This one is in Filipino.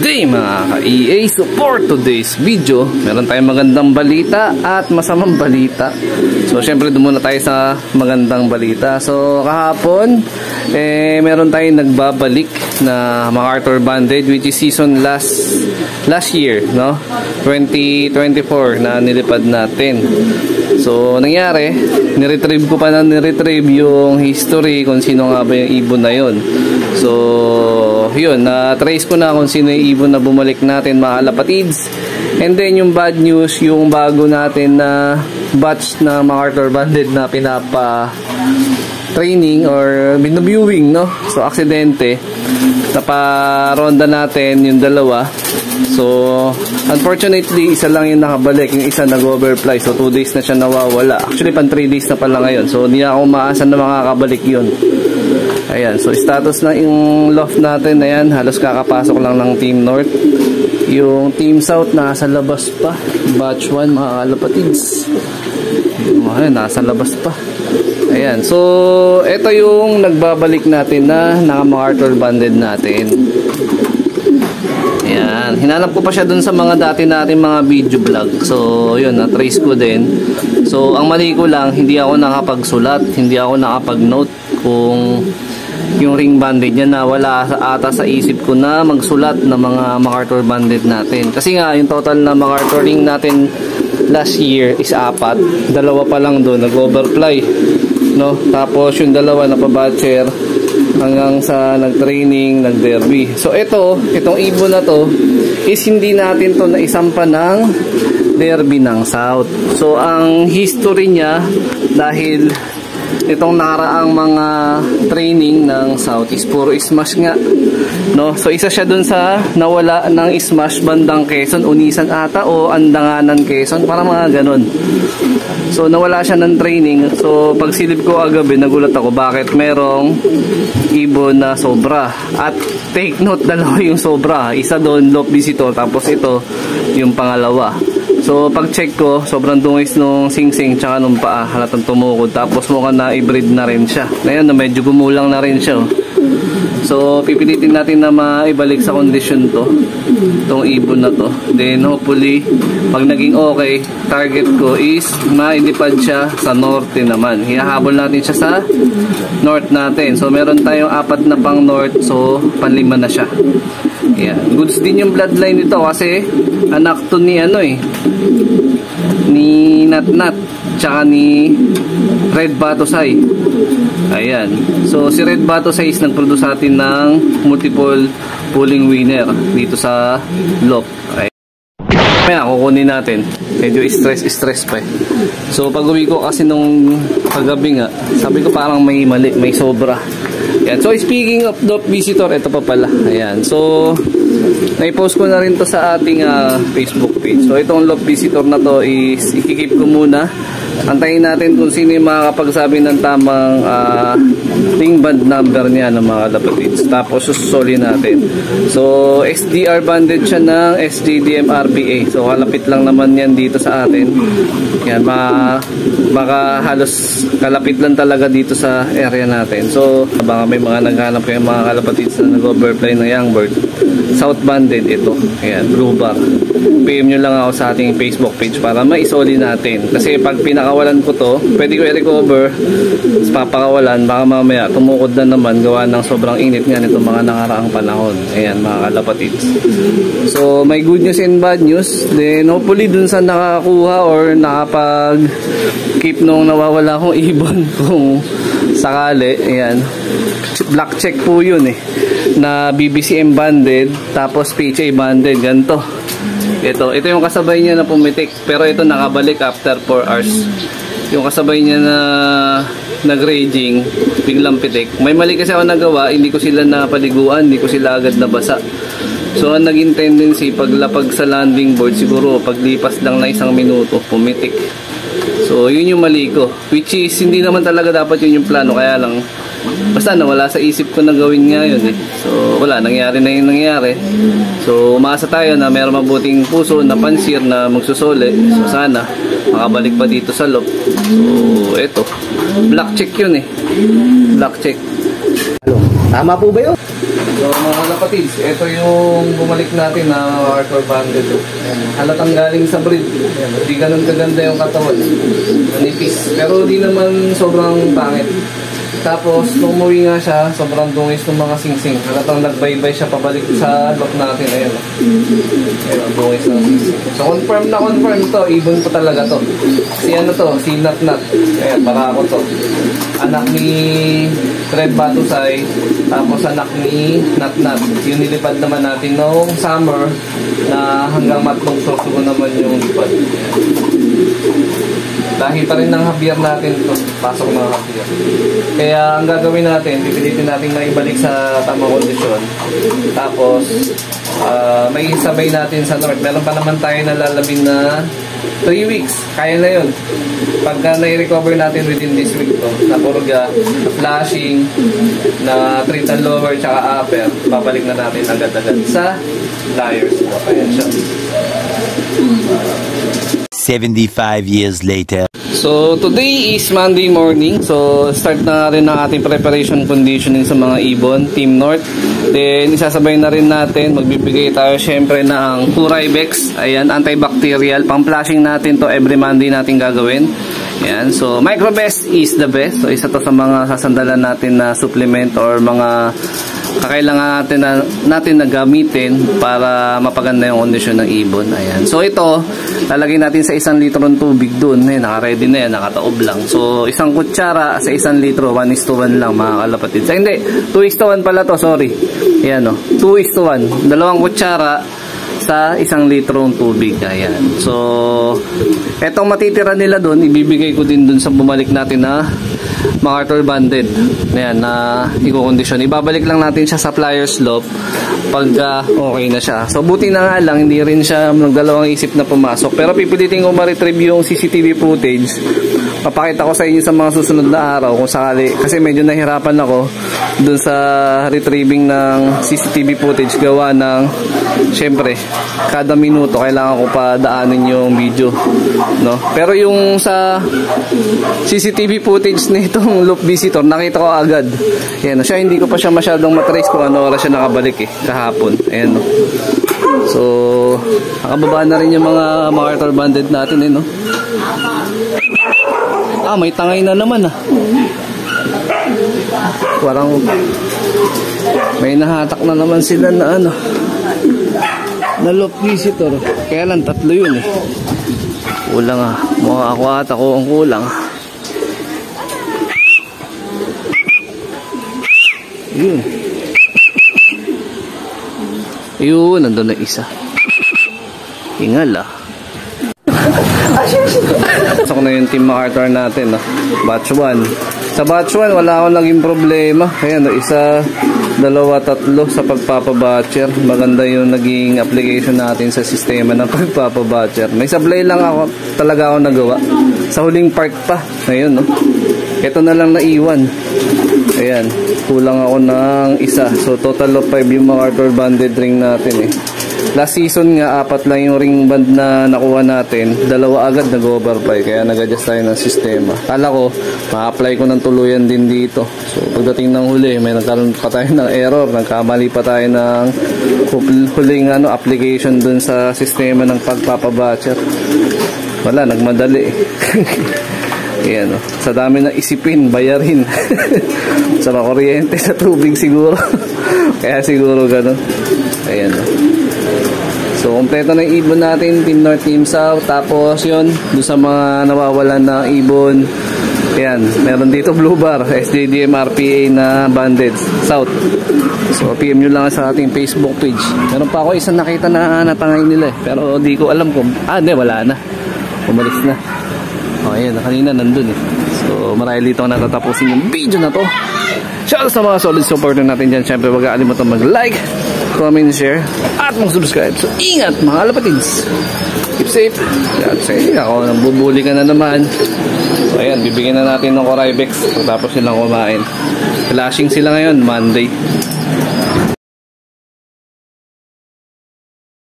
day mga ka-EA. So for today's video, meron tayong magandang balita at masamang balita. So syempre doon muna tayo sa magandang balita. So kahapon meron tayong nagbabalik na MacArthur Banded, which is season last year, no? 2024 na nilipad natin. So nangyari, niretrieve ko pa yung history kung sino nga ba yung ibon na yon. So yun, na-trace ko na kung sino yung ibon na bumalik natin, mga kalapatids. And then yung bad news, yung bago natin na batch na MacArthur Banded na pinapa-training or binaviewing, no? So aksidente, naparonda natin yung dalawa. So unfortunately, isa lang yung nakabalik, yung isa nag-overfly. So 2 days na siya nawawala. Actually pan 3 days na pala ngayon. So hindi ako maasa na makakabalik yun. Ayan, so status na yung loft natin. Ayan, halos kakapasok lang ng Team North. Yung Team South nasa labas pa. Batch 1 mga kalapatids. Ayan, nasa labas pa. Ayan, so ito yung nagbabalik natin na naka MacArthur Banded natin. Ayan, hinanap ko pa siya dun sa mga dati natin mga video vlog. So yun, na-trace ko din. So ang mali ko lang, hindi ako nakapagsulat, hindi ako nakapag-note kung yung ring banded niya, na wala ata sa isip ko na magsulat na mga MacArthur Banded natin. Kasi nga yung total na MacArthur ring natin last year is 4. Dalawa pa lang doon nag-overfly, no? Tapos yung dalawa na pa-batcher hanggang sa nag-training, nag-derby. So itong ibon na to is hindi natin to naisampa ng derby ng South. So ang history niya, dahil itong nakaraang mga training ng South is puro smash nga, no? So isa siya dun sa nawala ng smash bandang Quezon, Unisan ata o Andanganan Quezon, para mga ganun. So nawala siya ng training. So pagsilip ko agabi, nagulat ako bakit merong ibon na sobra. At take note, dalawa yung sobra. Isa doon loft visitor, tapos ito yung pangalawa. So pag check ko, sobrang dungis nung sing-sing tsaka nung paa, halatang tumukod. Tapos mukhang na-breed na rin siya. Ngayon na medyo gumulang na rin siya. So pipilitin natin na maibalik sa kondisyon to, itong ibon na to. Then hopefully, pag naging okay, target ko is mailipad siya sa norte naman. Hihahabol natin siya sa north natin. So meron tayong 4 na pang north, so panlima na siya. Yeah. Goods din yung bloodline nito kasi anak to ni ni Natnat tsaka ni Red Batosay. Ayan. So si Red Batosay is nagproduce sa atin ng multiple pulling winner dito sa loft. Ayan, kukunin natin. Medyo stress pa eh. So pag uwi ko kasi nung kagabi nga, sabi ko parang may mali, may sobra. Ayan. So speaking of loft visitor, ito pa pala. Ayan. So naipost ko na rin to sa ating Facebook page. So itong loft visitor na to is ikikip ko muna. Antayin natin kung sino yung makakapagsabi ng tamang ring band number niya ng mga kalapatids. Tapos susuli natin. So SDR banded siya ng SJDM RPA. So kalapit lang naman yan dito sa atin. Yan, baka halos kalapit lang talaga dito sa area natin. So baka may mga naghanap kayo mga kalapatids na nag-overfly ng young bird. South banded ito. Ayan, blue bar. PM nyo lang ako sa ating Facebook page para maisoli natin. Kasi pag pinakawalan ko to, pwede ko i-recover. Tapos papakawalan, baka mamaya tumukod na naman gawa ng sobrang init nga nito mga nakaraang panahon. Ayan mga kalapatids. So may good news and bad news. Then hopefully dun sa nakakuha or nakapag-keep nung nawawala kong ibon kung sakali. Ayan. Black check po yun na BBCM banded tapos PHA banded, ganito. Ito yung kasabay niya na pumitik, pero ito nakabalik after 4 hours. Yung kasabay niya na nag-raging, biglang pitik. May mali kasi ako nagawa, hindi ko sila napaliguan, hindi ko sila agad nabasa. So ang naging tendency, paglapag sa landing board, siguro paglipas lang na 1 minuto, pumitik. So yun yung mali ko, which is hindi naman talaga dapat yun yung plano, kaya lang basta nawala sa isip ko na gawin nga yun So wala, nangyari na yung nangyari. So umaasa tayo na mayroong mabuting puso na pansir na magsusole. So sana makabalik pa dito sa loft. So eto, black check yun Black check. Tama po ba yun? So mga kapatids, ito yung bumalik natin na Arthur Banded. Halatang galing sa breed. Hindi ganun kaganda yung katawan. Manipis. Pero di naman sobrang pangit. Tapos, nung umuwi nga siya, sobrang dungis ng mga singsing. Halatang nagbaybay siya pabalik sa lock natin. Ayan. Ayan, dungis ng singsing. So, confirm to. Ibon pa talaga to. Si ano to? Si Nat Nat. Ayan, para ako to. Anak ni Red Batusay. Tapos, anak ni Nat Nat. Yung nilipad naman natin noong summer na hanggang matlong susuko naman yung lipad. Dahil pa rin ng habier natin ito. Pasok ng habier. Kaya ang gagawin natin, pipilitin natin na ibalik sa tamang kondisyon. Tapos, may sabay natin sa north. Meron pa naman tayo nalalabing na 3 weeks. Kaya na yun. Pagka na-recover natin within this week to, na purga, na flashing, na treat and lower, tsaka upper, babalik na natin agad-agad sa flyers. Ayan siya. 75 years later. So, today is Monday morning. So, start na rin ang ating preparation conditioning sa mga ibon, Team North. Then, isasabay na rin natin. Magbibigay tayo syempre ng Curavex. Ayan, antibacterial. Pang-flashing natin to every Monday natin gagawin. Ayan. So, Microbest is the best. So, isa to sa mga sasandalan natin na supplement or mga kakailangan natin na gamitin para mapaganda yung kondisyon ng ibon. Ayan. So ito, lalagay natin sa 1 litro ng tubig dun. Naka-ready na yan, nakataob lang. So isang kutsara sa 1 litro, 1:1 lang mga kalapatid. So, hindi, 2:1 pala to, sorry. Ayan o, 2:1. 2 kutsara sa 1 litrong tubig. Ayan. So, etong matitira nila dun, ibibigay ko din dun sa bumalik natin na MacArthur Banded. Ayan, na i-condition. Ibabalik lang natin siya sa flyers slope pagka okay na siya. So, buti na nga lang, hindi rin siya nagdalawang isip na pumasok. Pero pipilitin ko ma-retrieve yung CCTV footage. Papakita ko sa inyo sa mga susunod na araw kung sakali. Kasi medyo nahirapan ako dun sa retrieving ng CCTV footage gawa ng, syempre, kada minuto kailangan ko pa daanin yung video, no? Pero yung sa CCTV footage nitong loop visitor, nakita ko agad. Ayan, siya hindi ko pa siya masyadong matrace kung ano oras siya nakabalik kahapon. Ayan, no? So, nakababa na rin yung mga MacArthur Banded natin, no? May tangay na naman, Parang may nahatak na naman sila na na loop visitor. Kaya lang 3 yun kulang mga ako ata ko ang kulang. Yun nandun na isa. Tingal Pasok na yung Team MacArthur natin, batch 1. Sa batch 1 wala akong naging problema. Ayan, 1, 2, 3 sa pagpapabatcher. Maganda yung naging application natin sa sistema ng pagpapabatcher. May sablay lang talaga ako nagawa sa huling part pa. Ayun, ito na lang naiwan. Ayan, kulang ako ng 1. So total of 5 yung MacArthur Banded ring natin Last season nga, 4 lang yung ring band na nakuha natin. 2 agad nag-overfly. Kaya nag-adjust tayo ng sistema. Kala ko, ma-apply ko ng tuluyan din dito. So, pagdating ng huli, may nagkaroon pa tayo ng error. Nagkamali pa tayo ng huling application dun sa sistema ng pagpapabatcher. Wala, nagmadali. Ayan, sa dami ng isipin, bayarin. Sa makuryente, sa tubig siguro. Kaya siguro ganun. Ayan, So, kompleto na yung ibon natin, Team North, Team South. Tapos yun, doon sa mga nawawalan na ibon, ayan, meron dito Blue Bar, SJDM RPA na Banded South. So, PM nyo lang sa ating Facebook page. Meron pa ako isang nakita na natangay nila pero di ko alam kung, hindi, wala na. Umalis na. Ayan, kanina nandun So, marahil dito natatapusin yung video na to. Shout out sa mga solid supporter natin dyan. Siyempre, wag kalimutan mag-like, comment, share, at mag-subscribe. So, ingat mga kalapatids. Keep safe. Ako, nabubuli ka na naman. So, ayan, bibigyan na natin ng Curavex. Tapos silang kumain. Flashing sila ngayon, Monday.